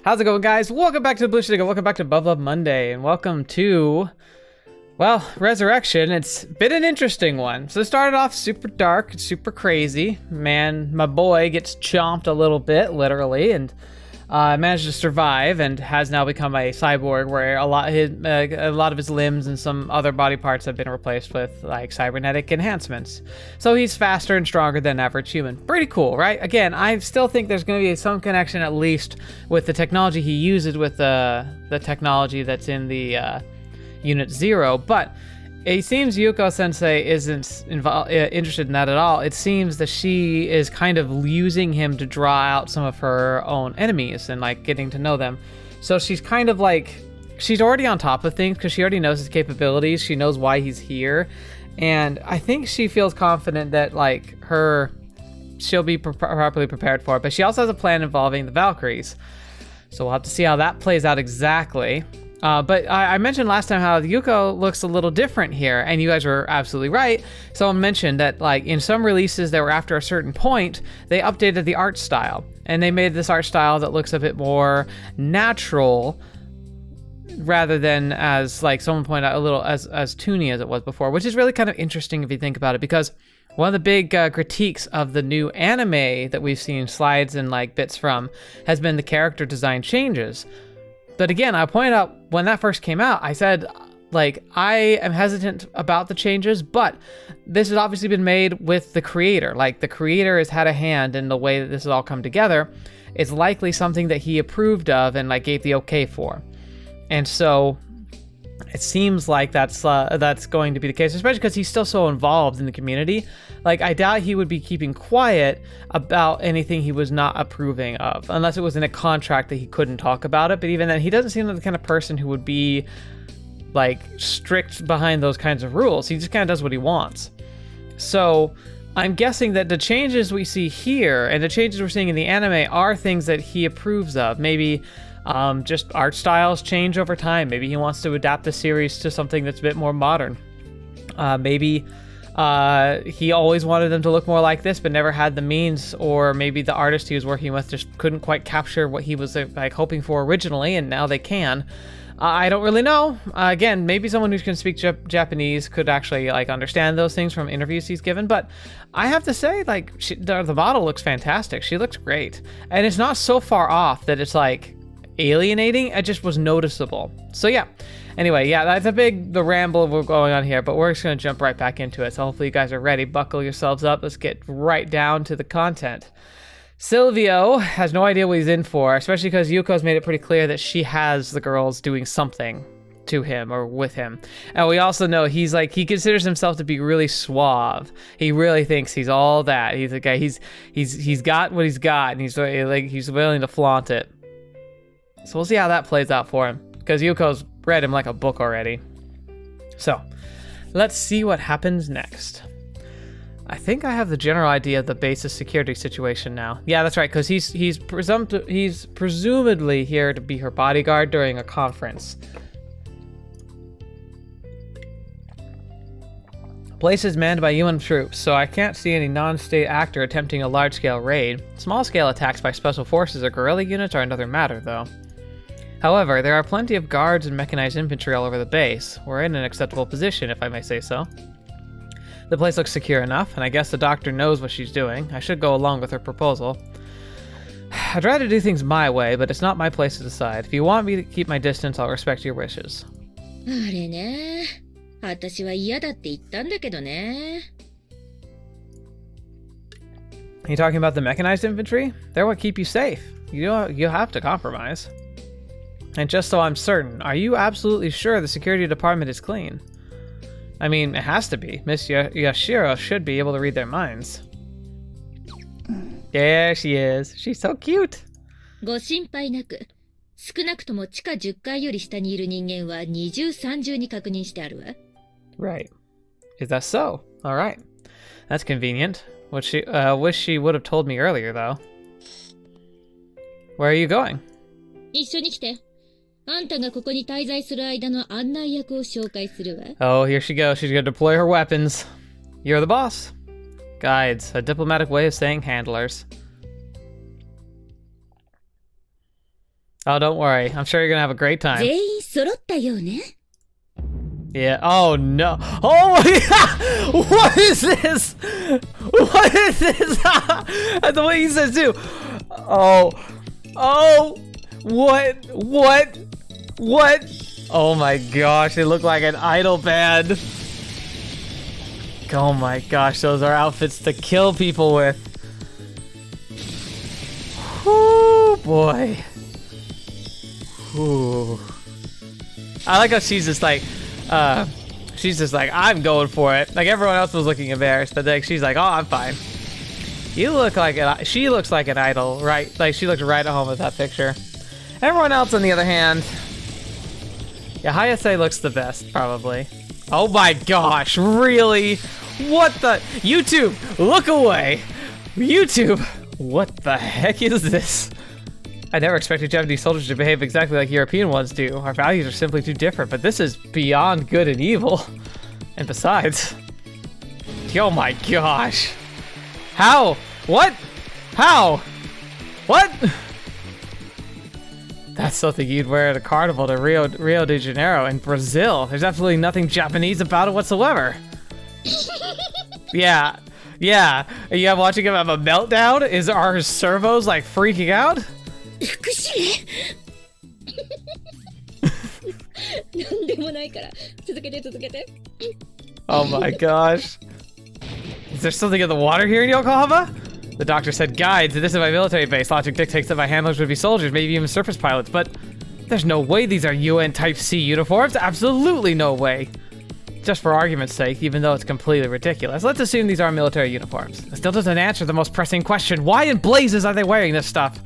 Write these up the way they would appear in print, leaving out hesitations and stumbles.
How's it going, guys? Welcome back to TheBlueShifting, welcome back to Muv-Luv Monday, and welcome to, well, Resurrection. It's been an interesting one. So it started off super dark, super crazy. Man, my boy gets chomped a little bit, literally, and managed to survive and has now become a cyborg where a lot of his limbs and some other body parts have been replaced with like cybernetic enhancements. So he's faster and stronger than average human. Pretty cool, right? Again, I still think there's going to be some connection at least with the technology he uses with the technology that's in the Unit 0, but it seems Yuuko sensei isn't interested in that at all. It seems that she is kind of using him to draw out some of her own enemies and like getting to know them. So she's kind of like, she's already on top of things because she already knows his capabilities. She knows why he's here. And I think she feels confident that like she'll be properly prepared for it. But she also has a plan involving the Valkyries. So we'll have to see how that plays out exactly. But I mentioned last time how Yuuko looks a little different here, and you guys were absolutely right. Someone mentioned that like in some releases that were after a certain point, they updated the art style, and they made this art style that looks a bit more natural rather than as like someone pointed out a little as toony as it was before, which is really kind of interesting if you think about it, because one of the big critiques of the new anime that we've seen slides and like bits from has been the character design changes. But again, I pointed out when that first came out, I said, like, I am hesitant about the changes, but this has obviously been made with the creator. Like, the creator has had a hand in the way that this has all come together. It's likely something that he approved of and, like, gave the okay for. And so it seems like that's going to be the case, especially because he's still so involved in the community. Like, I doubt he would be keeping quiet about anything he was not approving of, unless it was in a contract that he couldn't talk about it. But even then, he doesn't seem like the kind of person who would be, like, strict behind those kinds of rules. He just kind of does what he wants. So I'm guessing that the changes we see here and the changes we're seeing in the anime are things that he approves of. Maybe just art styles change over time. Maybe he wants to adapt the series to something that's a bit more modern. Maybe he always wanted them to look more like this but never had the means, or maybe the artist he was working with just couldn't quite capture what he was like hoping for originally, and now they can. I don't really know. Again, maybe someone who can speak Japanese could actually like understand those things from interviews he's given, but I have to say, like, the model looks fantastic. She looks great, and it's not so far off that it's like alienating. It just was noticeable. So yeah, anyway, yeah, that's the ramble we're going on here, but we're just gonna jump right back into it. So hopefully you guys are ready. Buckle yourselves up. Let's get right down to the content. Silvio has no idea what he's in for, especially because Yuuko's made it pretty clear that she has the girls doing something to him or with him. And we also know he considers himself to be really suave. He really thinks he's all that. He's a guy, he's got what he's got, and he's willing to flaunt it. So we'll see how that plays out for him, because Yuuko's read him like a book already. So let's see what happens next. I think I have the general idea of the base's security situation now. Yeah, that's right, because he's presumably here to be her bodyguard during a conference. Place is manned by UN troops, so I can't see any non-state actor attempting a large-scale raid. Small-scale attacks by special forces or guerrilla units are another matter, though. However, there are plenty of guards and mechanized infantry all over the base. We're in an acceptable position, if I may say so. The place looks secure enough, and I guess the doctor knows what she's doing. I should go along with her proposal. I'd rather do things my way, but it's not my place to decide. If you want me to keep my distance, I'll respect your wishes. あれね。私は嫌だって言ったんだけどね。 Are you talking about the mechanized infantry? They're what keep you safe. You have to compromise. And just so I'm certain, are you absolutely sure the security department is clean? I mean, it has to be. Miss Yashiro should be able to read their minds. There she is. She's so cute. ご心配なく。少なくとも地下10階より下にいる人間は二重三重に確認してあるわ。 Right. Is that so? All right. That's convenient. Wish she would have told me earlier, though. Where are you going? 一緒に来て。あんたがここに滞在する間の案内役を紹介するわ。 Oh, here she goes. She's gonna deploy her weapons. You're the boss. Guides, a diplomatic way of saying handlers. Oh, don't worry. I'm sure you're gonna have a great time. 全員揃ったようね。 Yeah. Oh no. Oh my god! What is this? What is this? That's the way he says too. Oh. Oh. What? What? What? Oh my gosh, they look like an idol band. Oh my gosh, those are outfits to kill people with. Oh boy. Ooh. I like how she's just like, I'm going for it. Like everyone else was looking embarrassed, but like she's like, oh, I'm fine. You look like she looks like an idol, right? Like she looks right at home with that picture. Everyone else, on the other hand, yeah, Hayase looks the best, probably. Oh my gosh, really? What the? YouTube, look away. YouTube, what the heck is this? I never expected Japanese soldiers to behave exactly like European ones do. Our values are simply too different, but this is beyond good and evil. And besides, oh my gosh. How? What? How? What? That's something you'd wear at a carnival to Rio de Janeiro in Brazil. There's absolutely nothing Japanese about it whatsoever. Yeah. Are you watching him have a meltdown? Are servos like freaking out? 福祉なんでもないから続けて続けて Oh my gosh. Is there something in the water here in Yokohama? The doctor said guides. This is my military base. Logic dictates that my handlers would be soldiers, maybe even surface pilots, but there's no way these are UN Type C uniforms. Absolutely no way. Just for argument's sake, even though it's completely ridiculous, let's assume these are military uniforms. It still doesn't answer the most pressing question. Why in blazes are they wearing this stuff?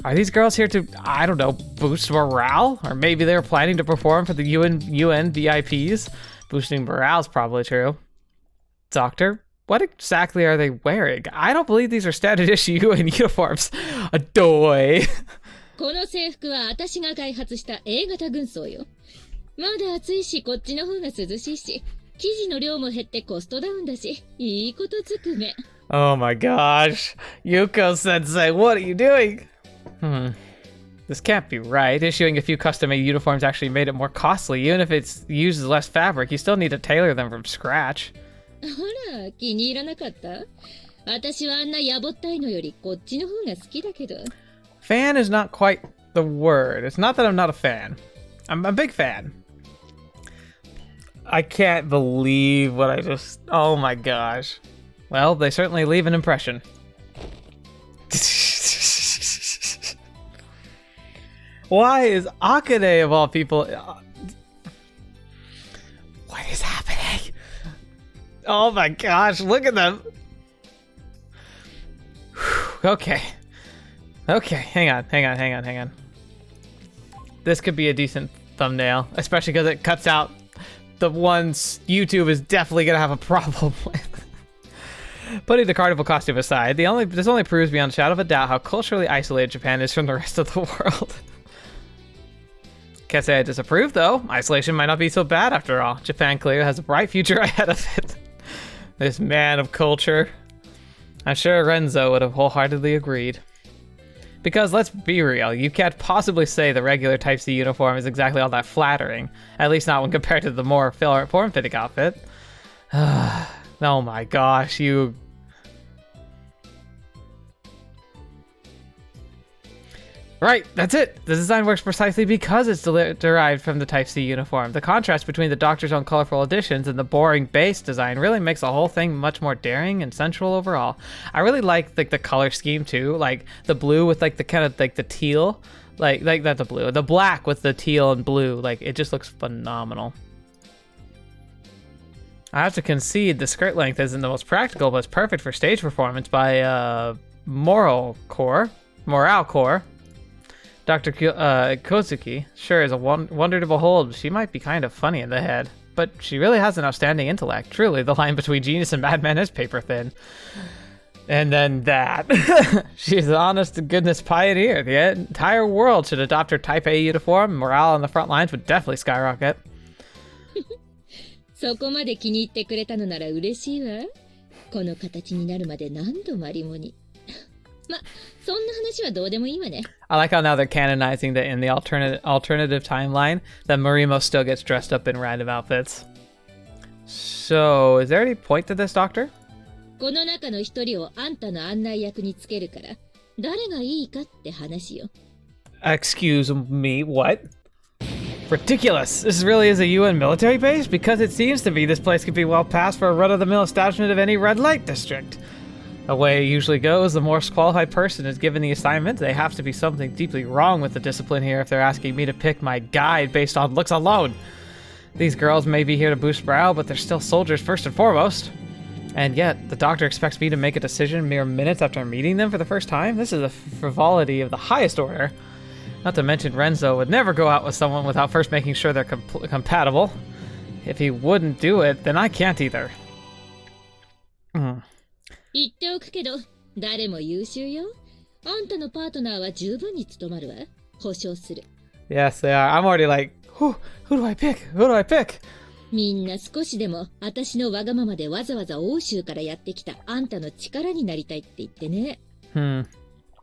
Are these girls here to, I don't know, boost morale? Or maybe they're planning to perform for the UN VIPs? Boosting morale's probably true. Doctor, what exactly are they wearing? I don't believe these are standard issue UN uniforms. Adoy. この制服は私が開発した A 型軍装よ。まだ暑いしこっちの方が涼しいし、生地の量も減ってコストダウンだし、いいことずくめ。Oh my gosh. Yuuko sensei, what are you doing? This can't be right. Issuing a few custom-made uniforms actually made it more costly. Even if it uses less fabric, you still need to tailor them from scratch. ほら、気に入らなかった？私はあんなやぼったいのよりこっちの方が好きだけど。Fan is not quite the word. It's not that I'm not a fan. I'm a big fan. I can't believe what I just... Oh my gosh. Well, they certainly leave an impression. Why is Akane of all people... What is happening? Oh my gosh, look at them. Okay. Okay, hang on. This could be a decent thumbnail, especially because it cuts out the ones YouTube is definitely gonna have a problem with. Putting the carnival costume aside, this only proves beyond a shadow of a doubt how culturally isolated Japan is from the rest of the world. Can't say I disapprove though. Isolation might not be so bad after all. Japan clearly has a bright future ahead of it. This man of culture. I'm sure Renzo would have wholeheartedly agreed. Because let's be real, you can't possibly say the regular Type C uniform is exactly all that flattering. At least not when compared to the more form-fitting outfit. Oh my gosh, you... Right, that's it. The design works precisely because it's derived from the Type C uniform. The contrast between the Doctor's own colorful additions and the boring base design really makes the whole thing much more daring and sensual overall. I really like the color scheme too, like the blue with like the kind of like the teal, like not the blue, the black with the teal and blue. Like it just looks phenomenal. I have to concede the skirt length isn't the most practical, but it's perfect for stage performance by Morale Core. Dr. Kozuki sure is a wonder to behold. She might be kind of funny in the head, but she really has an outstanding intellect. Truly, the line between genius and madman is paper thin. And then that. She's an honest-to-goodness pioneer. The entire world should adopt her Type A uniform. Morale on the front lines would definitely skyrocket. そこまで気に入ってくれたのなら嬉しいわ。この形になるまで何度もありもに。ま、そんな話はどうでもいいわね。 I like how now they're canonizing that in the alternative timeline that Marimo still gets dressed up in random outfits. So, is there any point to this, Doctor? この中の一人をあんたの案内役につけるから、誰がいいかって話よ。Excuse me, what? Ridiculous. This really is a UN military base? Because it seems to be, this place could be well passed for a run-of-the-mill establishment of any red light district. The way it usually goes, the more qualified person is given the assignment. They have to be something deeply wrong with the discipline here if they're asking me to pick my guide based on looks alone. These girls may be here to boost morale, but they're still soldiers first and foremost. And yet, the doctor expects me to make a decision mere minutes after meeting them for the first time? This is a frivolity of the highest order. Not to mention Renzo would never go out with someone without first making sure they're compatible. If he wouldn't do it, then I can't either. 言っておくけど、誰も優秀よ。あんたのパートナーは十分に務まるわ。保証する。Yes, they are. I'm already like, who do I pick? Who do I pick? みんな少しでも私のわがままでわざわざ欧州からやってきたあんたの力になりたいって言ってね。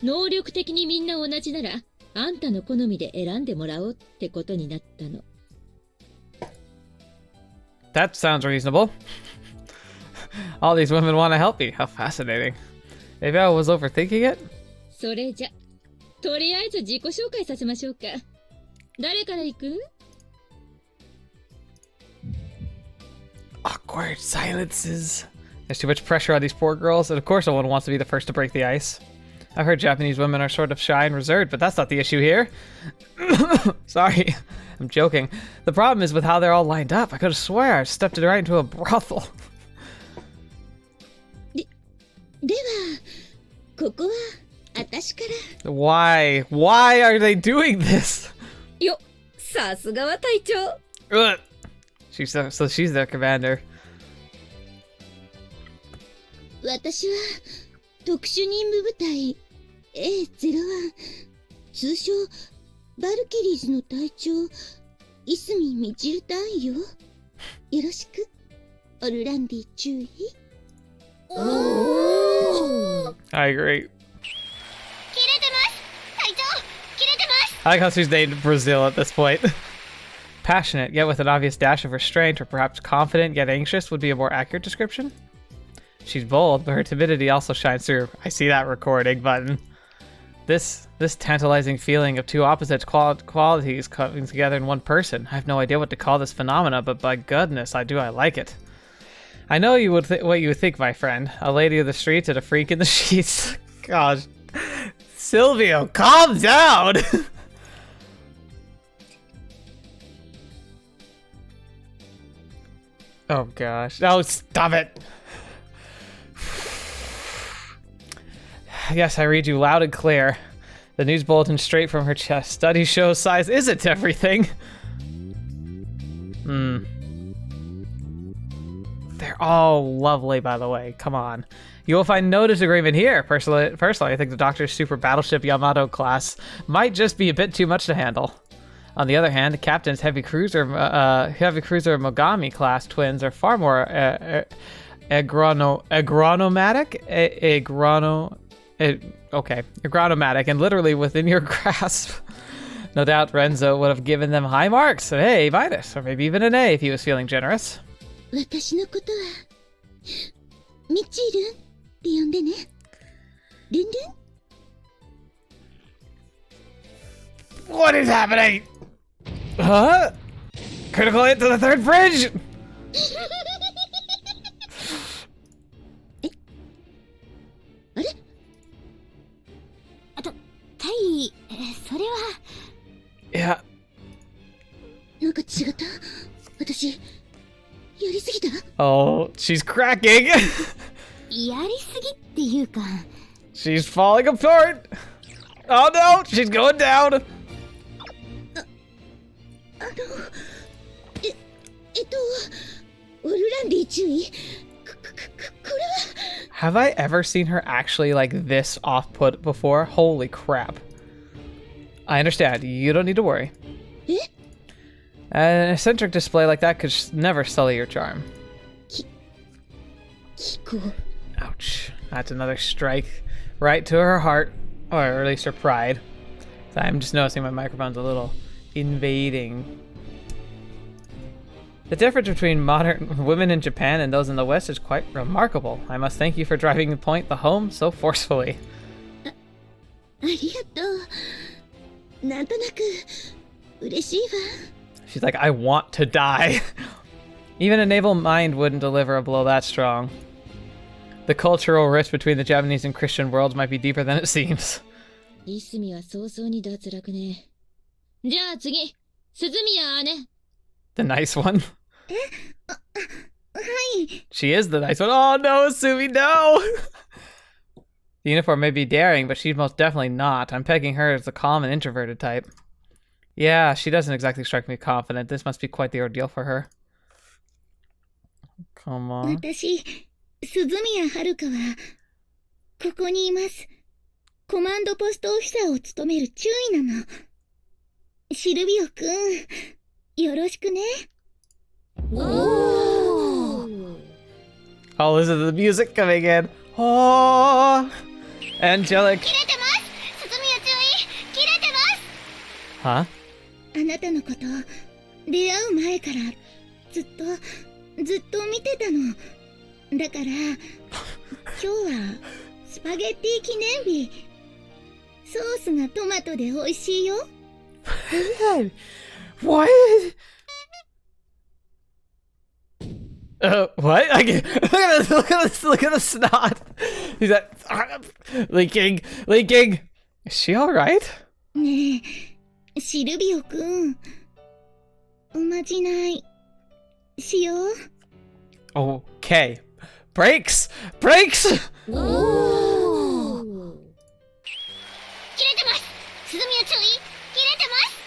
能力的にみんな同じなら、あんたの好みで選んでもらおうってことになったの。That sounds reasonable. All these women want to help me. How fascinating. Maybe I was overthinking it? それじゃ、とりあえず自己紹介させましょうか。誰から行く？ Awkward silences. There's too much pressure on these poor girls, and of course no one wants to be the first to break the ice. I've heard Japanese women are sort of shy and reserved, but that's not the issue here. Sorry, I'm joking. The problem is with how they're all lined up. I could have swear I stepped right into a brothel. では、ここは私から。Why? Why are they doing this? よ、さすがは隊長。So she's their commander. 私は特殊任務部隊 A01、通称バルキリーズの隊長いすみみちる隊よ。よろしく、オルランディ注意。I agree. 切れてます隊長、切れてます。 I like how she's named Brazil at this point. Passionate, yet with an obvious dash of restraint, or perhaps confident yet anxious would be a more accurate description. She's bold, but her timidity also shines through. I see that recording button. This tantalizing feeling of two opposite qualities coming together in one person. I have no idea what to call this phenomena, but by goodness, I like it. I know you would what you would think, my friend. A lady of the streets and a freak in the sheets. Gosh. Silvio, calm down! Oh gosh. No, stop it! Yes, I read you loud and clear. The news bulletin straight from her chest. Study shows size isn't everything. They're all lovely, by the way. Come on. You will find no disagreement here. Personally, I think the Doctor's Super Battleship Yamato class might just be a bit too much to handle. On the other hand, the Captain's Heavy Cruiser Mogami class twins are far more agronomatic and literally within your grasp. No doubt Renzo would have given them high marks, an A minus, or maybe even an A if he was feeling generous. 私のことはミチルンって呼んでね。ルンルン。 What is happening? Huh? Critical hit to the third bridge? え、あれ？タイ、それは。Yeah. なんか違った。私、やりすぎた？ Oh, she's cracking. やりすぎっていうか。She's falling apart. Oh no, she's going down. オルランディ注意。これは。 Have I ever seen her actually like this off-put before? Holy crap. I understand. You don't need to worry. え？ An eccentric display like that could never sully your charm. 気候。 Ouch. That's another strike. right to her heart, or at least her pride. So I'm just noticing my microphone's a little invading. The difference between modern women in Japan and those in the West is quite remarkable. I must thank you for driving the point home so forcefully. ありがとう。なんとなく嬉しいわ。 She's like, I want to die. Even a naval mind wouldn't deliver a blow that strong. The cultural rift between the Japanese and Christian worlds might be deeper than it seems. いすみは早々に脱落ね。じゃあ次、鈴宮ね。 The nice one. はい。 She is the nice one. Oh no, Sumi, no! The uniform may be daring, but she's most definitely not. I'm pegging her as the calm and introverted type. Yeah, she doesn't exactly strike me confident. This must be quite the ordeal for her. Come on. 私、鈴宮遥は、ここにいます。コマンドポストオフィサーを務める注意なの。シルビオくん、よろしくね。Oh, this is the music coming in. Oh, angelic. 切れてます。鈴宮注意。切れてます。Huh? あなたのこと出会う前からずっと見てたの。だから今日はスパゲッティ記念日。ソースがトマトで美味しいよ。What? What? Look at the snot. He's like, leaking. Is she alright? ねえ、シルビオくん、おまじないしよう。 Okay. Brakes! 切れてます。鈴宮注意。切れてます。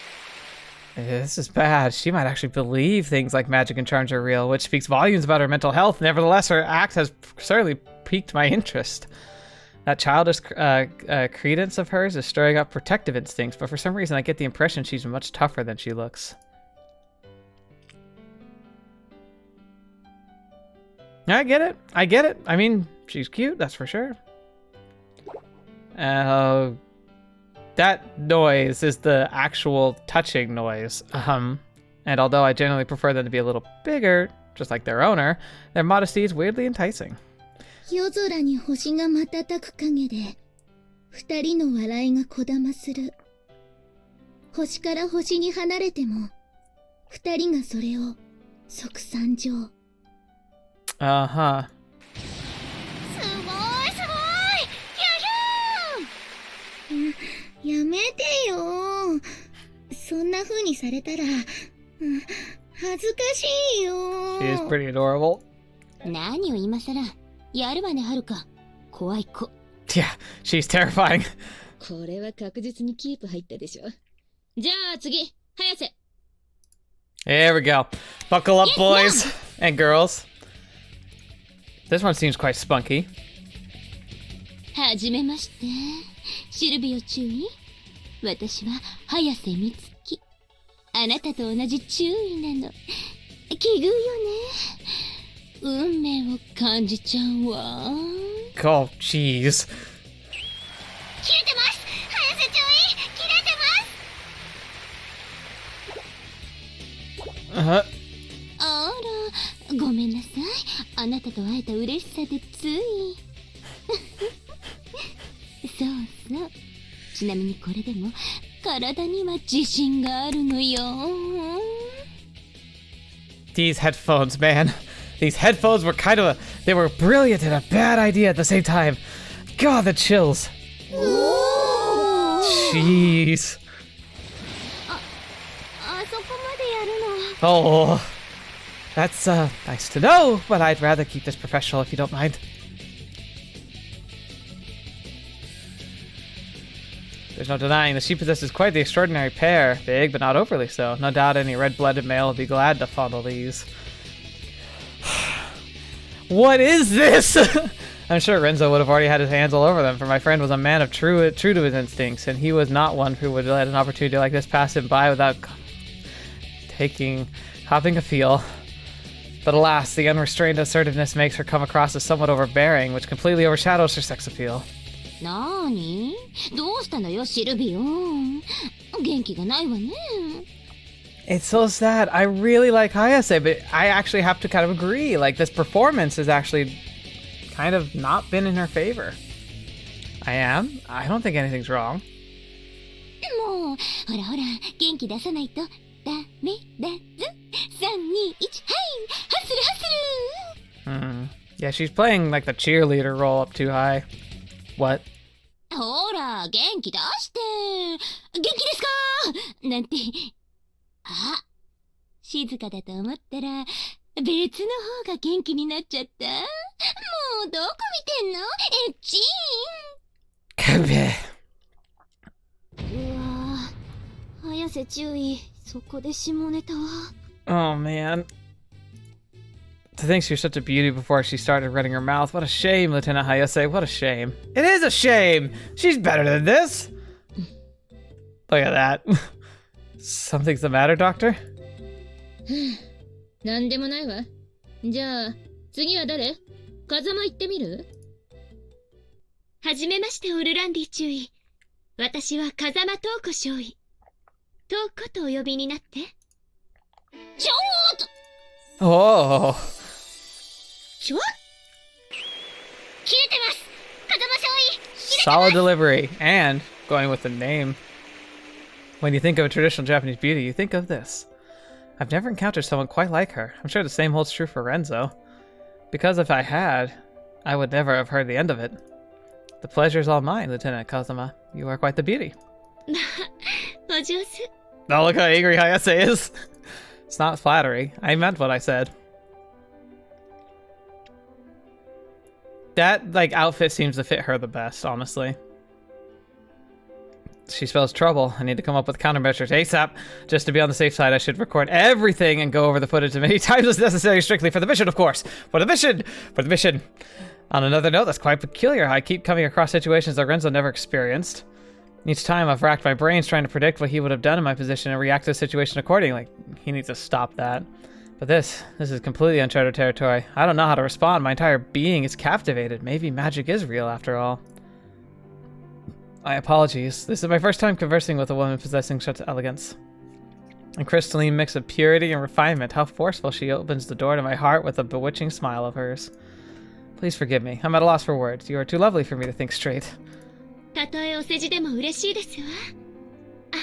This is bad. She might actually believe things like magic and charms are real, which speaks volumes about her mental health. Nevertheless, her act has certainly piqued my interest. That childish credence of hers is stirring up protective instincts, but for some reason I get the impression she's much tougher than she looks. I get it. I mean, she's cute, that's for sure. That noise is the actual touching noise. And although I generally prefer them to be a little bigger, just like their owner, their modesty is weirdly enticing. 夜空に星が瞬く影で、二人の笑いがこだまする。星から星に離れても、二人がそれを即参上。Uh-huh. すごいすごい。やめてよ。そんな風にされたら、恥ずかしいよ。 She is pretty adorable. 何を今さら。やるわね、はるか。怖い子。Yeah, she's terrifying. これは確実にキープ入ったでしょ。じゃあ次、早瀬。 There we go. Buckle up, boys and girls. This one seems quite spunky. はじめまして。シルビオ注意。私は早瀬美月。あなたと同じ注意なの。奇遇よね。運命を感じちゃうわ。Oh, jeez. 切れてます。早瀬注意。切れてます。あら、ごめんなさい。あなたと会えた嬉しさでつい。そうそう。ちなみにこれでも体には自信があるのよ。These headphones, man. These headphones were they were brilliant and a bad idea at the same time. God, the chills. Jeez. あそこまでやるの。 Oh, that's nice to know, but I'd rather keep this professional if you don't mind. There's no denying that she possesses quite the extraordinary pair. Big, but not overly so. No doubt any red-blooded male would be glad to fondle these. What is this? I'm sure Renzo would have already had his hands all over them, for my friend was a man of true to his instincts, and he was not one who would let an opportunity like this pass him by without hopping a feel. But alas, the unrestrained assertiveness makes her come across as somewhat overbearing, which completely overshadows her sex appeal. なーに？どうしたのよ、シルビオ。元気がないわね。It's so sad. I really like Hayase, but I actually have to kind of agree. Like, this performance has actually kind of not been in her favor. I don't think anything's wrong. もう、ほらほら、元気出さないとダメだぞ。3、2、1、はい、ハッスルハッスル。 Yeah, she's playing like the cheerleader role up too high. What? ほら、元気出して。元気ですかなんて。あ、静かだと思ったら、別の方が元気になっちゃった。もう、どこ見てんの？エッチーん。うわぁ、早瀬注意。そこで下ネタは。Oh man. To think she was such a beauty before she started running her mouth. What a shame, Lieutenant Hayase. What a shame. It is a shame! She's better than this! Look at that. Something's the matter, Doctor? なんでもないわ。じゃあ、次は誰？風間行ってみる？はじめまして、オルランディ注意。私は風間東子少尉。東子とお呼びになって。ちょーっと Oh. ちょ？切れてます！風間少尉！ Solid delivery. And going with the name. When you think of a traditional Japanese beauty, you think of this. I've never encountered someone quite like her. I'm sure the same holds true for Renzo. Because if I had, I would never have heard the end of it. The pleasure is all mine, Lieutenant Kazama. You are quite the beauty. お上手。 Oh, look how angry Hayase is. It's not flattery. I meant what I said. That, like, outfit seems to fit her the best, honestly. She spells trouble. I need to come up with countermeasures ASAP. Just to be on the safe side, I should record everything and go over the footage as many times as necessary, strictly for the mission, of course. For the mission! For the mission! On another note, that's quite peculiar. I keep coming across situations that Renzo never experienced. Each time I've racked my brains trying to predict what he would have done in my position and react to the situation accordingly. He needs to stop that. But this is completely uncharted territory. I don't know how to respond. My entire being is captivated. Maybe magic is real after all. My apologies. This is my first time conversing with a woman possessing such elegance. A crystalline mix of purity and refinement. How forceful she opens the door to my heart with a bewitching smile of hers. Please forgive me. I'm at a loss for words. You are too lovely for me to think straight. たとえお世辞でも嬉しいですわ。あは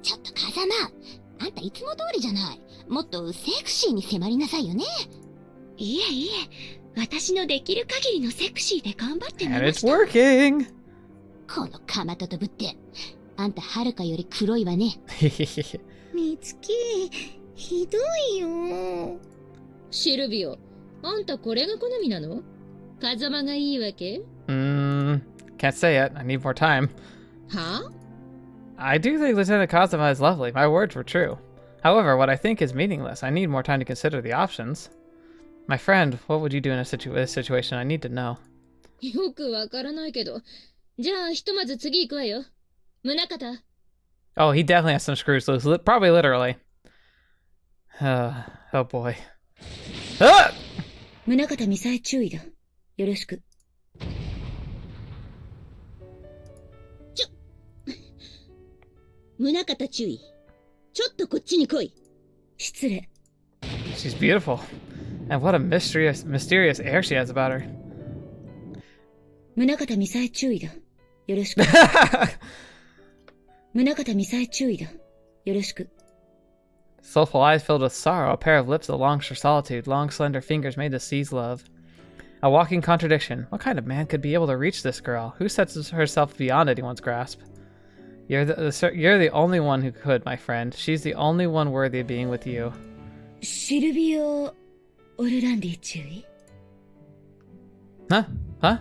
ちょっと風間、あんたいつも通りじゃない。もっとセクシーに迫りなさいよね。いえいえ、私のできる限りのセクシーで頑張ってみま And し it's た。working! このかまととぶって、あんたはるかより黒いわね。みつき、ひどいよ。シルビオ、あんたこれが好みなの？風間がいいわけ？ Can't say it. I need more time. は？ I do think Lieutenant Kazama is lovely. My words were true. However, what I think is meaningless. I need more time to consider the options. My friend, what would you do in this situation? I need to know. よくわからないけど。じゃあ、ひとまず次行くわよ。宗方。 Oh, he definitely has some screws loose. Probably literally. Oh boy. Ah! 宗方ミサイ注意だ。よろしく。宗方注意。ちょっとこっちに来い。失礼。 She's beautiful. And what a mysterious air she has about her. 宗方ミサイ注意だ。よろしく。宗方ミサイ注意だ。よろしく。 Soulful eyes filled with sorrow, a pair of lips that longs for solitude, long slender fingers made to seize love. A walking contradiction. What kind of man could be able to reach this girl? Who sets herself beyond anyone's grasp? You're the only one who could, my friend. She's the only one worthy of being with you. Silvio, オルランディ注意。 Huh? Huh?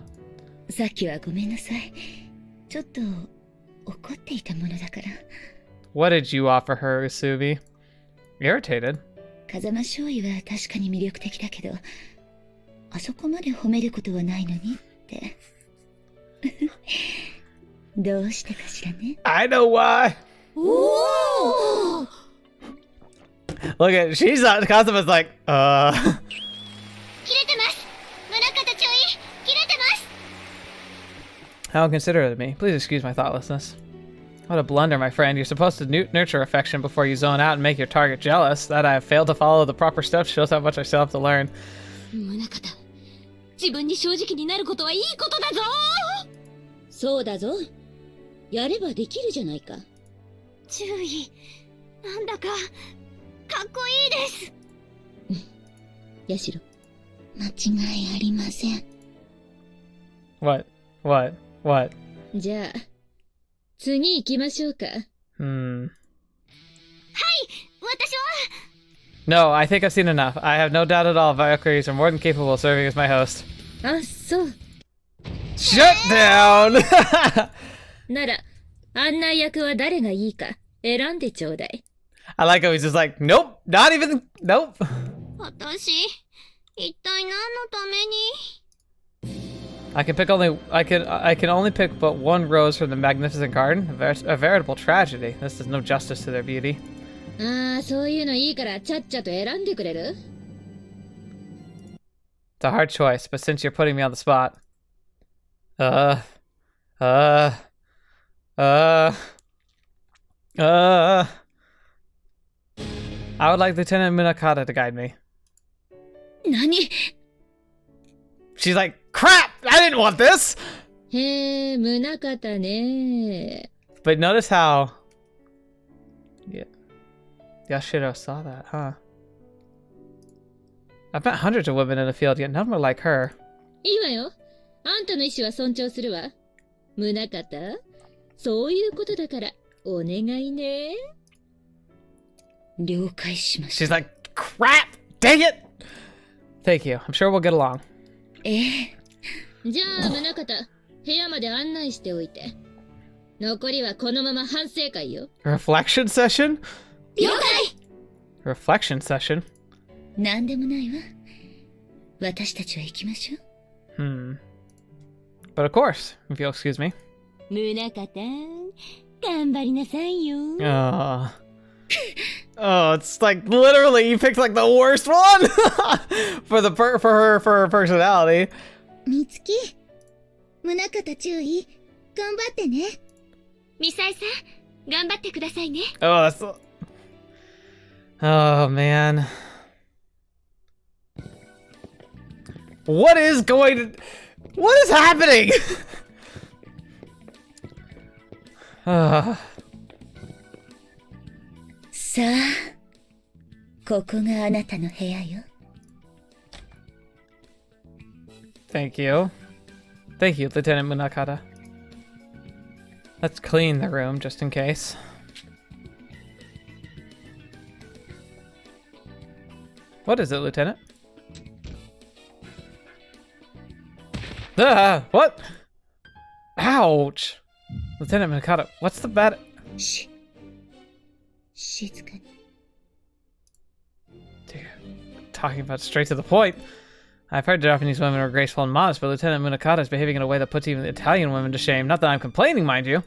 さっきはごめんなさい。ちょっと怒っていたものだから。 What did you offer her, Usubi? Irritated. 風間少尉は確かに魅力的だけど、あそこまで褒めることはないのにって。どうしてかしらね。 I know why. Ooh! Look at Kazama's like, 切れてます。宗 How inconsiderate of me. Please excuse my thoughtlessness. What a blunder, my friend. You're supposed to nurture affection before you zone out and make your target jealous. That I have failed to follow the proper steps shows how much I still have to learn. 自分に正直になることはいいことだぞ。そうだぞ。やればできるじゃないか。注意。なんだかかっこいいです。ヤシロ、間違いありません。What? What? じゃあ、次行きましょうか。はい、私は。No, I think I've seen enough. I have no doubt at all Valkyries are more than capable of serving as my host. あ、そう。Shut down! なら、案内役は誰がいいか選んでちょうだい。I like how he's just like, nope, not even, nope. 私、一体何のために I can only pick but one rose from the magnificent garden. A veritable tragedy. This does no justice to their beauty. ああ、そういうのいいからちゃっちゃと選んでくれる It's a hard choice, but since you're putting me on the spot. I would like Lieutenant Munakata to guide me. 何 She's like, crap! I didn't want this! へえ、宗方ね。 But notice how... Yeah. Yashiro saw that, huh? I've met hundreds of women in the field, yet none were like her. いいわよ。あんたの意思は尊重するわ。宗方、そういうことだから、お願いね。了解しました。 She's like, crap! Dang it! Thank you. I'm sure we'll get along. じゃあ、宗方、部屋まで案内しておいて。残りはこのまま反省会よ。Reflection session? 了解 Reflection session? なんでもないわ。私たちは行きましょう。But of course, if you'll excuse me. 宗方、頑張りなさいよ。Oh, it's like literally you picked like the worst one for her personality. みつき、宗方注意、頑張ってね。ミサイさん、頑張ってくださいね。Oh, that's... Oh, man. What is happening? さあ、ここがあなたの部屋よ。Thank you. Thank you, Lieutenant Munakata. Let's clean the room just in case. What is it, Lieutenant? What? Ouch! Lieutenant Munakata, what's the bad... Shh. 静かに。 Dude, talking about straight to the point. I've heard Japanese women are graceful and modest, but Lieutenant Munakata is behaving in a way that puts even the Italian women to shame. Not that I'm complaining, mind you.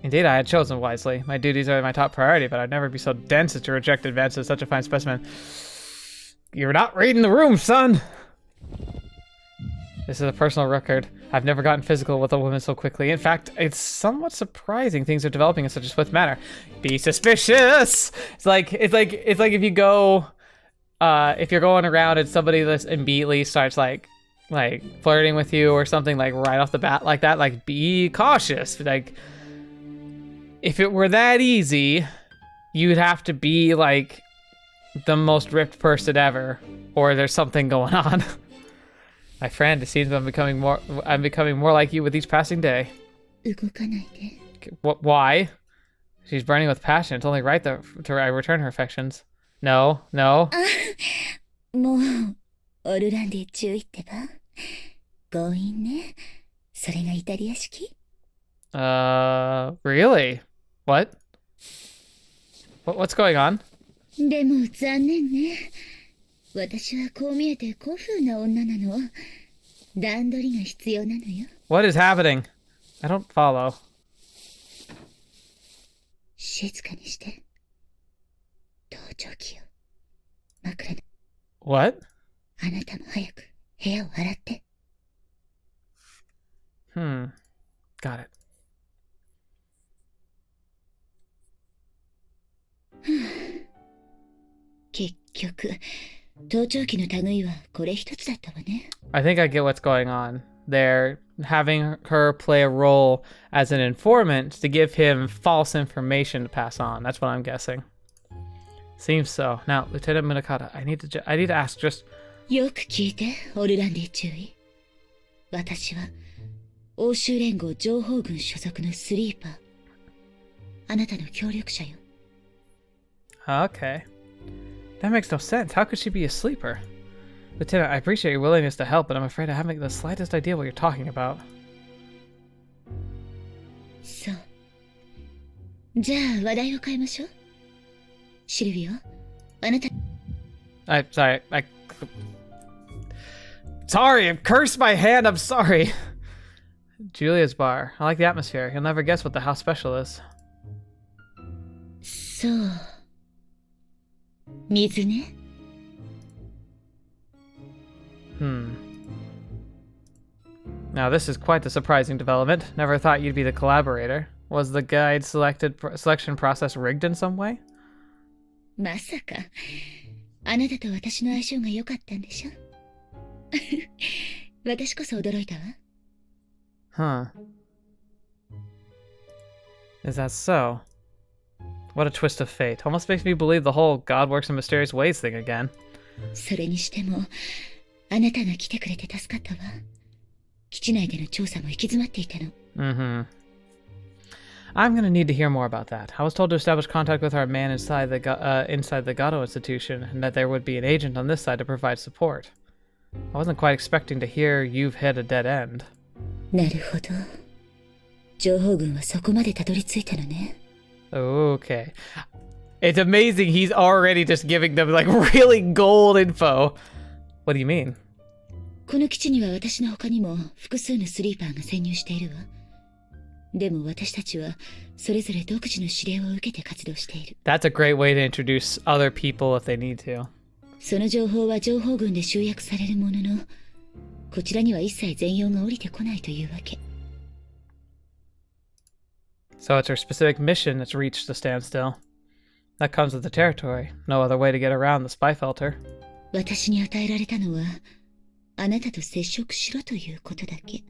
Indeed, I had chosen wisely. My duties are my top priority, but I'd never be so dense as to reject advances of such a fine specimen. You're not reading the room, son! This is a personal record. I've never gotten physical with a woman so quickly. In fact, it's somewhat surprising things are developing in such a swift manner. Be suspicious! It's like if you go... if you're going around and somebody immediately starts like flirting with you or something like right off the bat like that, like be cautious. Like if it were that easy, you'd have to be like the most ripped person ever, or there's something going on. My friend, it seems I'm becoming more like you with each passing day. What? Why? She's burning with passion. It's only right to return her affections. No. もう、オルランで注意ってば。強引ね。それがイタリア式 Really? What? What's going on? でも残念ね。私はこう見えて古風な女なの。段取りが必要なのよ。What is happening? I don't follow. 静かにして。盗聴器よ。枕。What? あなたも早く部屋を洗って。Got it. 結局、盗聴器の類はこれ一つだったわね。I think I get what's going on. They're having her play a role as an informant to give him false information to pass on. That's what I'm guessing. Seems so. Now, Lieutenant Munakata, I need to ask just... よく聞いて、オルランディ注意。私は、欧州連合情報軍所属のスリーパー。あなたの協力者よ。Okay. That makes no sense. How could she be a sleeper? Lieutenant, I appreciate your willingness to help, but I'm afraid I haven't the slightest idea what you're talking about. そう。じゃあ、話題を変えましょう。シルビオ、あなた... Sorry, I cursed my hand, I'm sorry. Julia's bar. I like the atmosphere. You'll never guess what the house special is. そう。水ね。Now this is quite the surprising development. Never thought you'd be the collaborator. Was the guide selection process rigged in some way? まさか、あなたと私の相性が良かったんでしょ？私こそ驚いたわ。Huh. Is that so? What a twist of fate. Almost makes me believe the whole God works in mysterious ways thing again. それにしても、あなたが来てくれて助かったわ。基地内での調査も行き詰まっていたの。Mm-hmm. I'm gonna need to hear more about that. I was told to establish contact with our man inside the Gato institution, and that there would be an agent on this side to provide support. I wasn't quite expecting to hear you've hit a dead end. なるほど。情報軍はそこまでたどり着いたのね。Okay. It's amazing he's already just giving them like really gold info. What do you mean? この基地には私の他にも複数のスリーパーが潜入しているわ。でも私たちはそれぞれ独自の指令を受けて活動している。That's a great way to introduce other people if they need to. その情報は情報軍で集約されるものの、こちらには一切全容が降りてこないというわけ。So it's her specific mission that's reached the standstill. That comes with the territory. No other way to get around the spy filter. 私に与えられたのは、あなたと接触しろということだけ。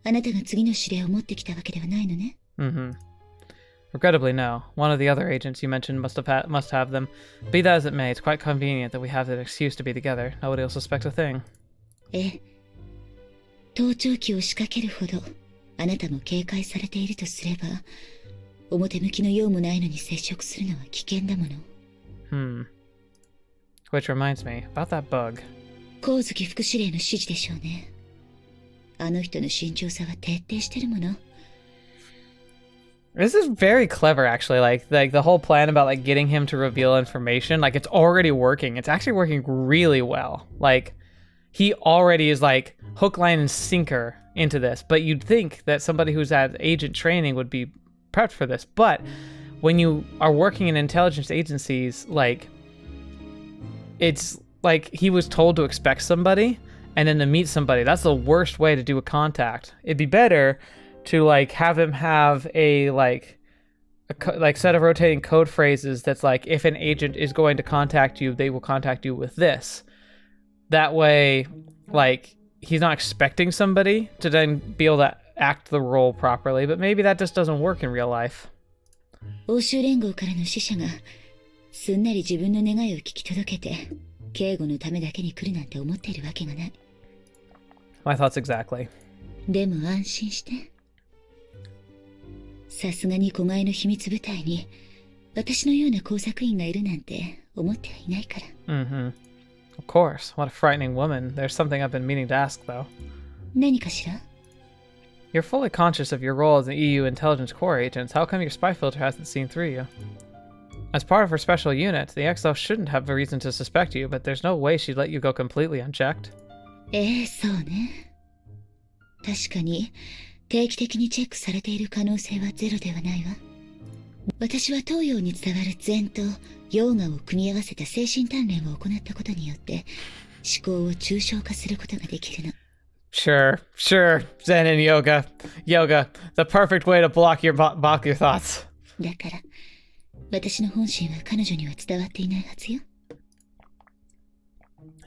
あなたが次の指令を持ってきたわけではないのね。Mm-hmm. Regrettably, no. One of the other agents you mentioned must have them. Be that as it may, it's quite convenient that we have an excuse to be together. Nobody will suspect a thing. ええ。盗聴器を仕掛けるほど、あなたも警戒されているとすれば、表向きの用もないのに接触するのは危険だもの。Which reminds me, about that bug. 光月副司令の指示でしょうね。あの人の慎重さは徹底してるもの。This is very clever, actually. Like the whole plan about like getting him to reveal information, like it's already working. It's actually working really well. Like he already is like hook, line, and sinker into this. But you'd think that somebody who's had agent training would be prepped for this. But when you are working in intelligence agencies, like it's like he was told to expect somebody and then to meet somebody. That's the worst way to do a contact. It'd be better to like have him have a set of rotating code phrases that's like, if an agent is going to contact you, they will contact you with this. That way, like, he's not expecting somebody to then be able to act the role properly, but maybe that just doesn't work in real life. 欧州連合からの使者がすんなり自分の願いを聞き届けて警護のためだけに来るなんて思っているわけがない。My thoughts exactly. でも安心して。さすがに子飼いの秘密部隊に私のような工作員がいるなんて思ってはいないから。Mm-hmm. Of course. What a frightening woman. There's something I've been meaning to ask, though. 何かしら? You're fully conscious of your role as an EU intelligence corps agent. How come your spy filter hasn't seen through you? As part of her special unit, the XL shouldn't have a reason to suspect you, but there's no way she'd let you go completely unchecked. そうね。確かに定期的にチェックされている可能性はゼロではないわ。私は東洋に伝わる禅とヨーガを組み合わせた精神鍛錬を行ったことによって思考を抽象化することができるの。Sure, Zen and yoga. Yoga, the perfect way to block your thoughts. だから、私の本心は彼女には伝わっていないはずよ。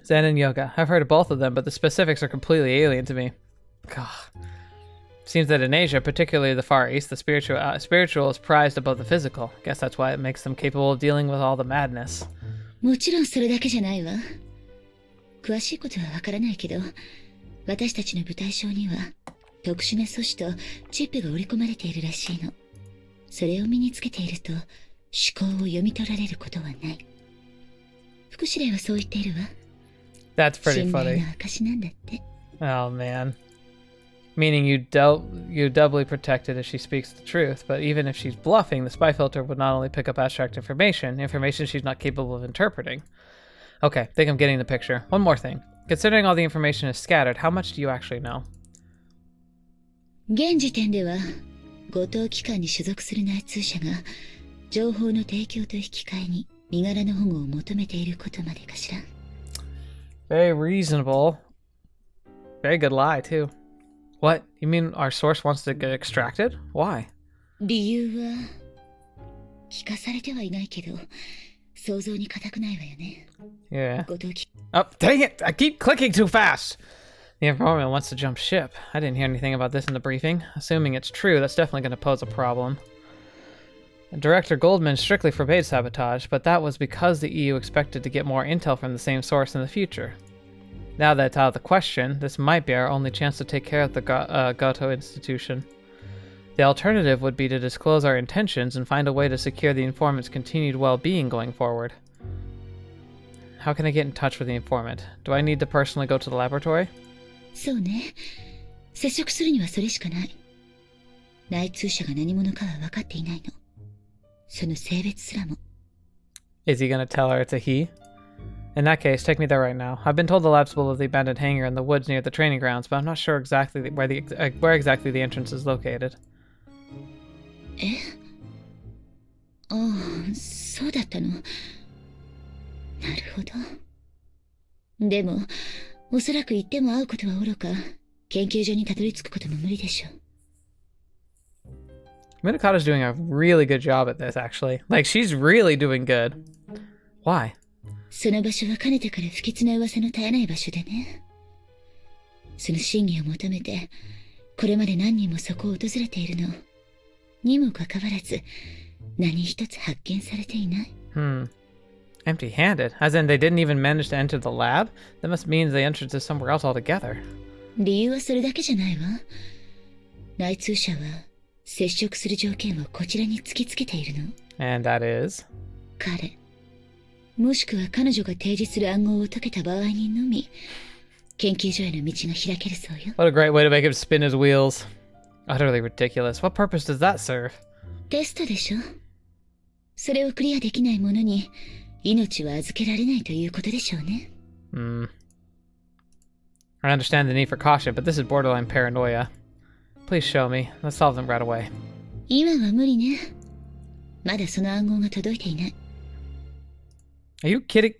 Zen and yoga. I've heard of both of them, but the specifics are completely alien to me. God. Seems that in Asia, particularly the Far East, the spiritual is prized above the physical. Guess that's why it makes them capable of dealing with all the madness. もちろんそれだけじゃないわ。詳しいことはわからないけど、私たちの舞台上には特殊な素子とチップが織り込まれているらしいの。それを身につけていると思考を読み取られることはない。副司令はそう言っているわ。That's pretty 信頼 funny. の証なんだって。Oh man. Meaning you doubly protected if she speaks the truth, but even if she's bluffing, the spy filter would not only pick up abstract information she's not capable of interpreting. Okay, think I'm getting the picture. One more thing. Considering all the information is scattered, how much do you actually know? 現時点では、五等機関に所属する内通者が、情報の提供と引き換えに身柄の保護を求めていることまでかしら。Very reasonable. Very good lie, too. What? You mean our source wants to get extracted? Why? 理由は、聞かされてはいないけど、想像に難くないわよね。Yeah. 五等機 Oh, dang it! I keep clicking too fast! The informant wants to jump ship. I didn't hear anything about this in the briefing. Assuming it's true, that's definitely going to pose a problem. Director Goldman strictly forbade sabotage, but that was because the EU expected to get more intel from the same source in the future. Now that it's out of the question, this might be our only chance to take care of the Goto institution. The alternative would be to disclose our intentions and find a way to secure the informant's continued well-being going forward. How can I get in touch with the informant? Do I need to personally go to the laboratory? そうね。接触するにはそれしかない。内通者が何者かは分かっていないの。その性別すらも。Is he gonna tell her it's a he? In that case, take me there right now. I've been told the lab's below the abandoned hangar in the woods near the training grounds, but I'm not sure exactly where exactly the entrance is located. え？ああ、そうだったの。なるほど。でも、おそらく行っても会うことはおろか、研究所にたどり着くことも無理でしょう。Minakata's doing a really good job at this, actually. Like, she's really doing good. Why? その場所はかねてから不吉な噂の絶えない場所でね。その真偽を求めて、これまで何人もそこを訪れているの。にもかかわらず、何一つ発見されていない。Empty-handed? As in they didn't even manage to enter the lab? That must mean the entrance is somewhere else altogether. 理由はそれだけじゃないわ。内通者は、接触する条件をこちらに突きつけているの。And that is? 彼。もしくは彼女が提示する暗号を解けた場合にのみ、研究所への道が開けるそうよ。What a great way to make him spin his wheels. Utterly ridiculous. What purpose does that serve? テストでしょ。それをクリアできない者に、命は預けられないということでしょうね。I understand the need for caution, but this is borderline paranoia. Please show me. Let's solve them right away. 今は無理ね。まだその暗号が届いていない。Are you kidding?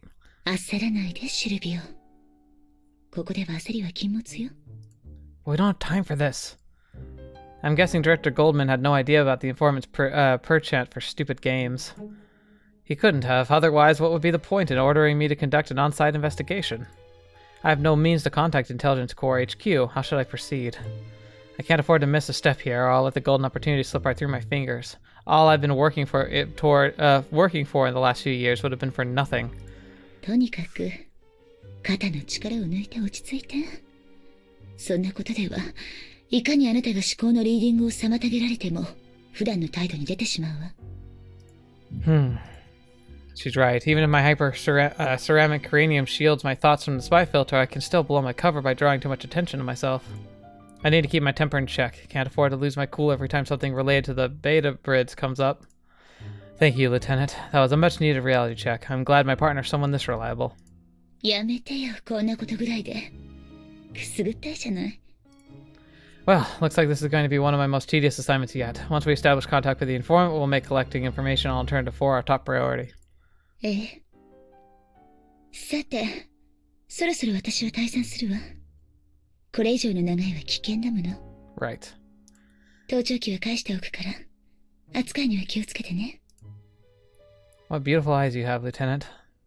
焦らないで、シルビオ。ここでは焦りは禁物よ。We don't have time for this. I'm guessing Director Goldman had no idea about the informant's perchant for stupid games. He couldn't have, otherwise what would be the point in ordering me to conduct an on-site investigation? I have no means to contact Intelligence Corps HQ. How should I proceed? I can't afford to miss a step here, or I'll let the golden opportunity slip right through my fingers. All I've been working for in the last few years would have been for nothing. とにかく、肩の力を抜いて落ち着いて。そんなことでは、いかにあなたが思考のリーディングを妨げられても、普段の態度に出てしまうわ。She's right. Even if my ceramic cranium shields my thoughts from the spy filter, I can still blow my cover by drawing too much attention to myself. I need to keep my temper in check. Can't afford to lose my cool every time something related to the beta grids comes up. Thank you, Lieutenant. That was a much-needed reality check. I'm glad my partner's someone this reliable. やめてよ、こんなことぐらいで。くすぐったいじゃない。Well, looks like this is going to be one of my most tedious assignments yet. Once we establish contact with the informant, we'll make collecting information on Alternative 4 our top priority. ええ。さて、そろそろ私は退散するわ。これ以上の長いは危険だもの。Right. 盗聴器は返しておくから、扱いには気をつけてね。What beautiful eyes you have, Lieutenant.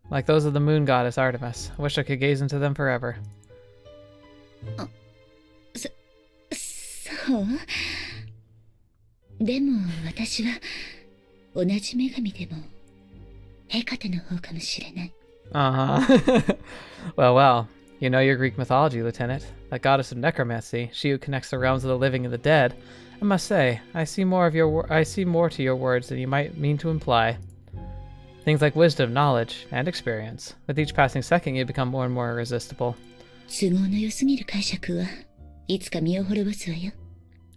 Like those of the moon goddess Artemis. I wish I could gaze into them forever. そう。でも私は同じ女神でもヘカテの方かもしれない。Uh-huh. Well. You know your Greek mythology, Lieutenant. That goddess of necromancy, she who connects the realms of the living and the dead. I must say, I see more to your words than you might mean to imply. Things like wisdom, knowledge, and experience. With each passing second, you become more and more irresistible. 都合の良すぎる解釈はいつか身を滅ぼすわよ。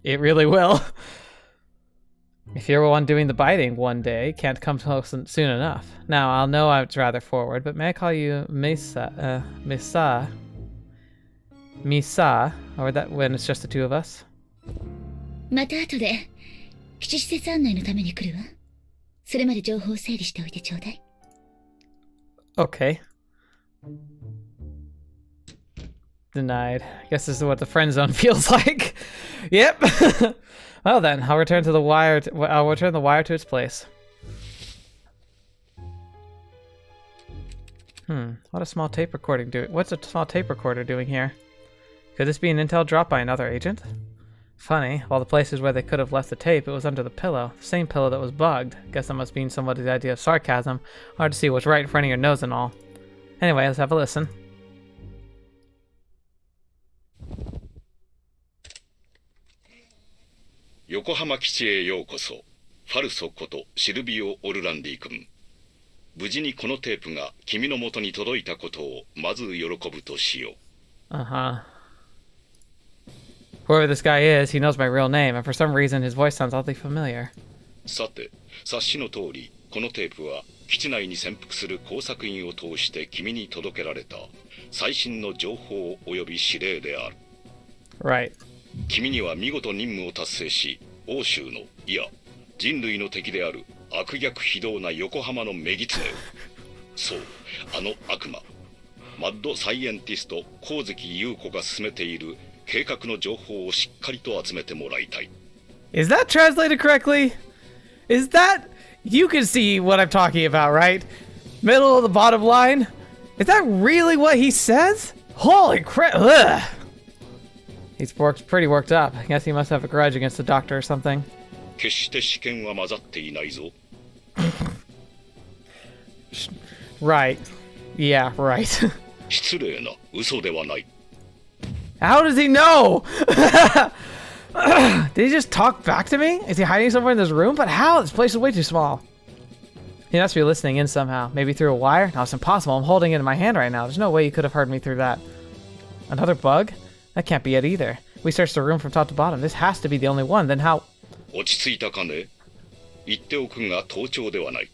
It really will. If you're the one doing the biting one day, can't come close soon enough. Now, I'll know it's rather forward, but may I call you Misa, or that when it's just the two of us? また後で基地施設案内のために来るわ。それまで情報を整理しておいてちょうだい。Okay. Denied. Guess this is what the friend zone feels like. Yep. Well then, I'll return the wire to its place. What a small tape recording do? What's a small tape recorder doing here? Could this be an intel drop by another agent? Funny, all the places where they could have left the tape, it was under the pillow. The same pillow that was bugged. Guess that must mean somebody's idea of sarcasm. Hard to see what's right in front of your nose and all. Anyway, let's have a listen. 横浜基地へようこそ。ファルソことシルビオ・オルランディ君。無事にこのテープが君の元に届いたことをまず喜ぶとしよう。Uh-huh. Whoever this guy is, he knows my real name, and for some reason his voice sounds oddly familiar. さて、察しの通り、このテープは基地内に潜伏する工作員を通して君に届けられた最新の情報及び指令である。Right. 君には見事任務を達成し、欧州の、いや、人類の敵である悪逆非道な横浜の女狐を、そう、あの悪魔、マッドサイエンティスト光月優子が進めている計画の情報をしっかりと集めてもらいたい。Is that translated correctly? Is that... You can see what I'm talking about, right? Middle of the bottom line? Is that really what he says? Holy crap! Ugh. He's pretty worked up. I guess he must have a grudge against the doctor or something. 決して試験は混ざっていないぞ。Right. Yeah, right. 失礼な、嘘ではない。How does he know? Did he just talk back to me? Is he hiding somewhere in this room? But how? This place is way too small. He must be listening in somehow. Maybe through a wire? No, it's impossible. I'm holding it in my hand right now. There's no way you could have heard me through that. Another bug? That can't be it either. We searched the room from top to bottom. This has to be the only one. Then how... 落ち着いたかね。言っておくが盗聴ではない。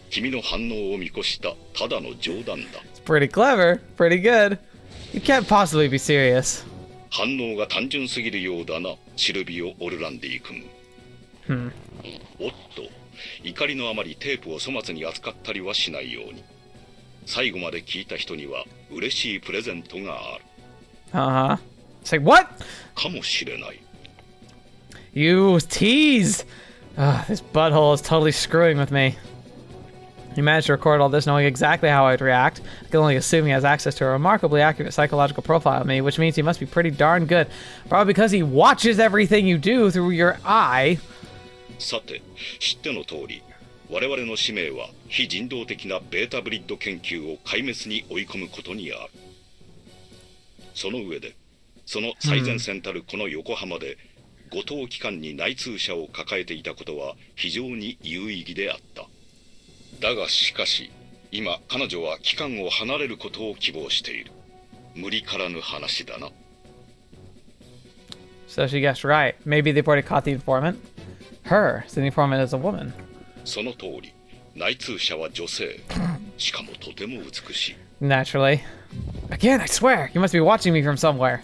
君の反応を見越したただの冗談だ。It's pretty clever. Pretty good. You can't possibly be serious. 反応が単純すぎるようだな、シルビオ・オルランディ君。おっと、怒りのあまりテープを粗末に扱ったりはしないように。最後まで聞いた人には嬉しいプレゼントがある。Uh-huh. Say what? かもしれない。You tease! This butthole is totally screwing with me. He managed to record all this knowing exactly how I'd react. I can only assume he has access to a remarkably accurate psychological profile of me, which means he must be pretty darn good. Probably because he watches everything you do through your eye. さて、知っての通り、我々の使命は非人道的なベータブリッド研究を壊滅に追い込むことにある。その上で、その最前線たるこの横浜で、五島機関に内通者を抱えていたことは非常に有意義であった。だがしかし、今彼女は機関を離れることを希望している。無理からぬ話だな。So she guessed right. Maybe they've already caught the informant. Her, so the informant is a woman. その通り、内通者は女性。しかもとても美しい。Naturally. Again, I swear, you must be watching me from somewhere.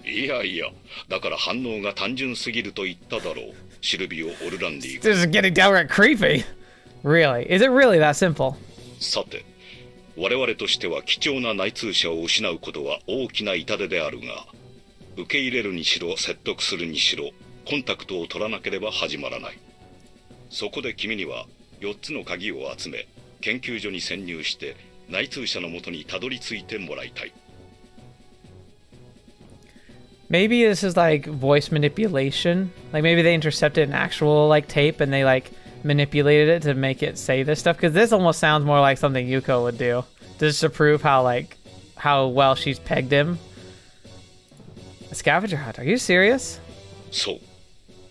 いやいや、だから反応が単純すぎると言っただろう。シルビオ・オルランディ。This is getting downright creepy. Really? Is it really that simple? さて、我々としては貴重な内通者を失うことは大きな痛手であるが、受け入れるにしろ説得するにしろコンタクトを取らなければ始まらない。そこで君には4つの鍵を集め研究所に潜入して内通者のもとにたどり着いてもらいたい。 Maybe this is like voice manipulation. Like maybe they intercepted an actual like tape and they like manipulated it to make it say this stuff. Because this almost sounds more like something Yuuko would do, just to prove how well she's pegged him. A scavenger hunt? Are you serious? そう。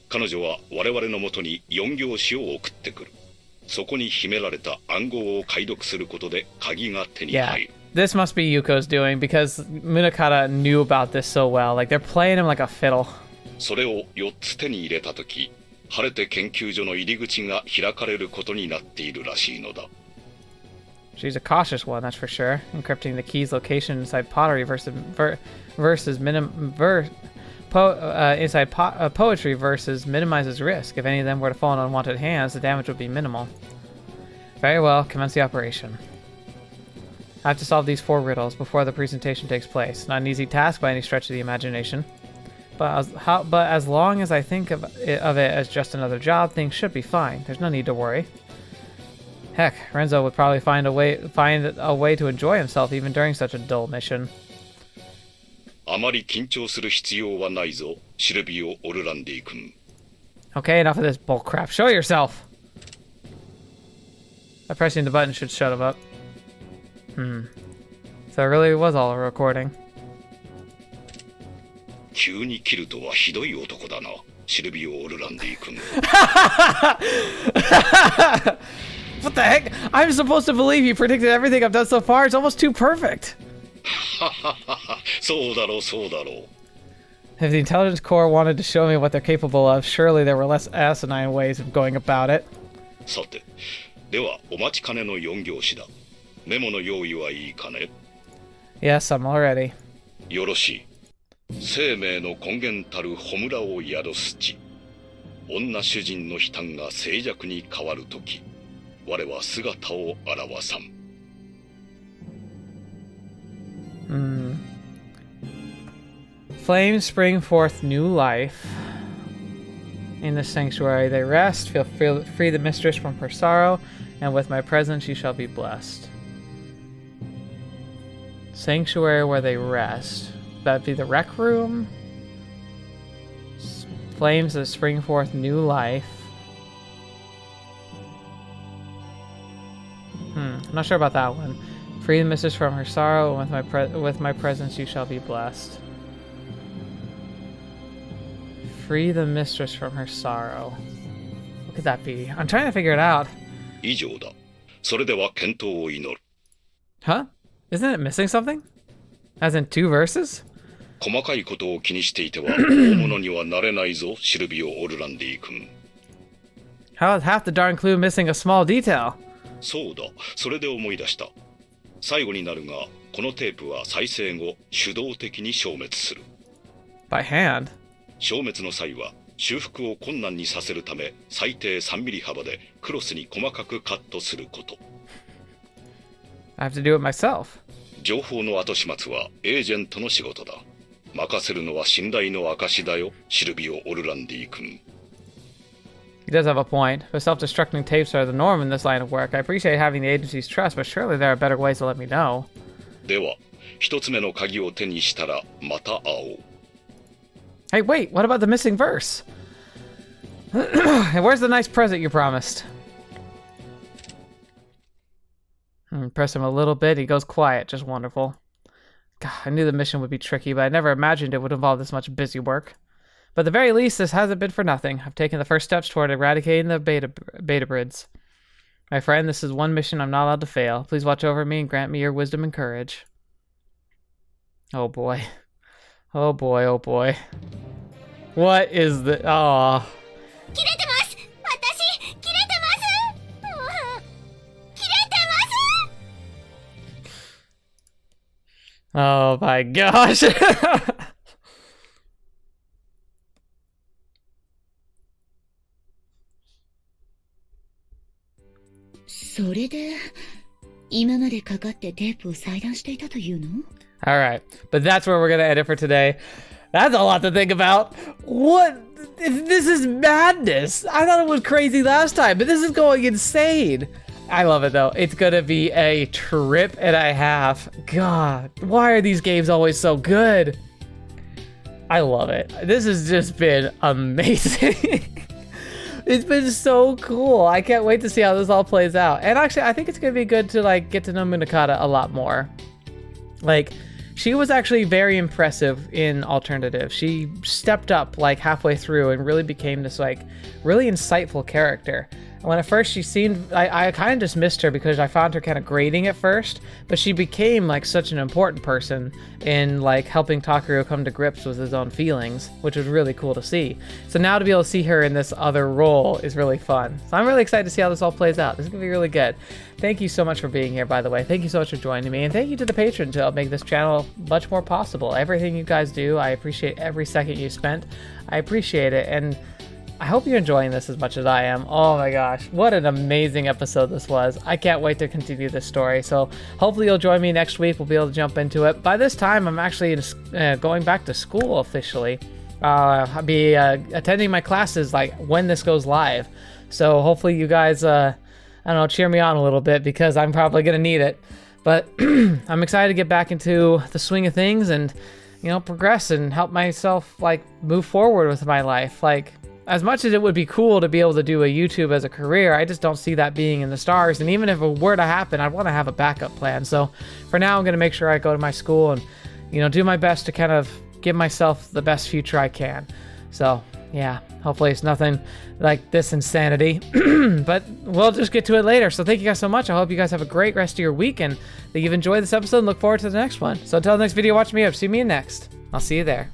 彼女は我々のもとに4行詞を送ってくる。そこに秘められた暗号を解読することで鍵が手に入る。This must be Yuko's doing because Munakata knew about this so well. Like they're playing him like a fiddle. それを4つ手に入れたとき、晴れて研究所の入り口が開かれることになっているらしいのだ。She's a cautious one, that's for sure. Encrypting the key's location inside pottery poetry versus minimizes risk. If any of them were to fall in unwanted hands, the damage would be minimal. Very well, commence the operation. I have to solve these 4 riddles before the presentation takes place. Not an easy task by any stretch of the imagination. But as long as I think of it as just another job, things should be fine. There's no need to worry. Heck, Renzo would probably find a way to enjoy himself even during such a dull mission. あまり緊張する必要はないぞ、シルビオ・オルランディ君。 Okay, enough of this bullcrap. Show yourself! Pressing the button should shut him up. So it really was all a recording. 急に切るとはひどい男だな、シルビオ・オルランディ君。What the heck? I'm supposed to believe you predicted everything I've done so far. It's almost too perfect. そうだろう、そうだろう。 If the intelligence core wanted to show me what they're capable of, surely there were less asinine ways of going about it. さて、ではお待ちかねの4行詞だ。メモの用意はいいかね？ Yes, I'm all ready. よろしい。生命の根源たる炎を宿す地。女主人の悲嘆が静寂に変わるとき、我は姿を現さん。Flames spring forth new life. In the sanctuary they rest, free the mistress from her sorrow, and with my presence she shall be blessed. Sanctuary where they rest. That'd be the rec room. Flames that spring forth new life. I'm not sure about that one. Free the mistress from her sorrow, and with my presence you shall be blessed. Free the mistress from her sorrow. What could that be? I'm trying to figure it out. 以上だ。それでは健闘を祈る。 Huh? Isn't it missing something? As in 2 verses? 細かいことを気にしていては大物にはなれないぞ、シルビオ・オルランディ君。 How is half the darn clue missing a small detail? そうだ、それで思い出した。最後になるが、このテープは再生後、手動的に消滅する。By hand? 消滅の際は、修復を困難にさせるため、最低3ミリ幅でクロスに細かくカットすること。I have to do it myself. 情報の後始末はエージェントの仕事だ。任せるのは信頼の証だよ、シルビオ・オルランディ君。He does have a point, but self-destructing tapes are the norm in this line of work. I appreciate having the agency's trust, but surely there are better ways to let me know. では、一つ目の鍵を手にしたらまた会おう。Hey, wait, what about the missing verse? Where's the nice present you promised? Press him a little bit, he goes quiet, just wonderful. God, I knew the mission would be tricky, but I never imagined it would involve this much busy work. But at the very least, this hasn't been for nothing. I've taken the first steps toward eradicating the beta brids. My friend, this is one mission I'm not allowed to fail. Please watch over me and grant me your wisdom and courage. Oh boy. Oh boy, oh boy. What is the... Aww. Oh my gosh. Alright, but that's where we're going to end it for today. That's a lot to think about. What? This is madness. I thought it was crazy last time, but this is going insane. I love it though. It's gonna be a trip and a half. God, why are these games always so good? I love it. This has just been amazing. It's been so cool. I can't wait to see how this all plays out. And actually, I think it's gonna be good to like get to know Munakata a lot more. Like, she was actually very impressive in Alternative. She stepped up like halfway through and really became this like really insightful character. And when at first she seemed, I kind of dismissed her because I found her kind of grating at first, but she became like such an important person in like helping Takeru come to grips with his own feelings, which was really cool to see. So now to be able to see her in this other role is really fun. So I'm really excited to see how this all plays out. This is gonna be really good. Thank you so much for being here, by the way. Thank you so much for joining me, and thank you to the patrons to help make this channel much more possible. Everything you guys do, I appreciate every second you spent. I appreciate it, and I hope you're enjoying this as much as I am. Oh my gosh, what an amazing episode this was. I can't wait to continue this story. So hopefully you'll join me next week. We'll be able to jump into it. By this time, I'm actually going back to school officially. I'll be attending my classes like when this goes live. So hopefully you guys, I don't know, cheer me on a little bit because I'm probably gonna need it. But I'm excited to get back into the swing of things and, you know, progress and help myself like move forward with my life. Like, as much as it would be cool to be able to do a YouTube as a career, I just don't see that being in the stars. And even if it were to happen, I'd want to have a backup plan. So for now, I'm going to make sure I go to my school and, you know, do my best to kind of give myself the best future I can. So yeah, hopefully it's nothing like this insanity, but we'll just get to it later. So thank you guys so much. I hope you guys have a great rest of your week and that you've enjoyed this episode and look forward to the next one. So until the next video, watch me up. See me next. I'll see you there.